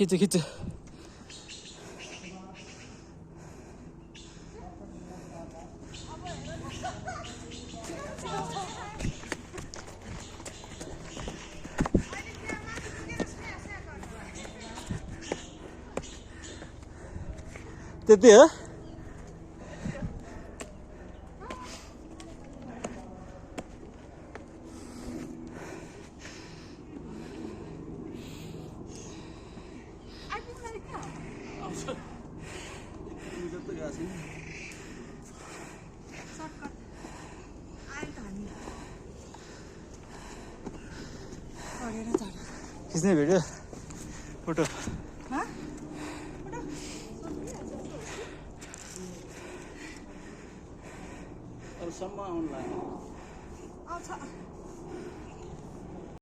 खिच्छु खिच्छु त्यति हो खिच्ने भिडियो फोटो सम्म आउनु लाग्यो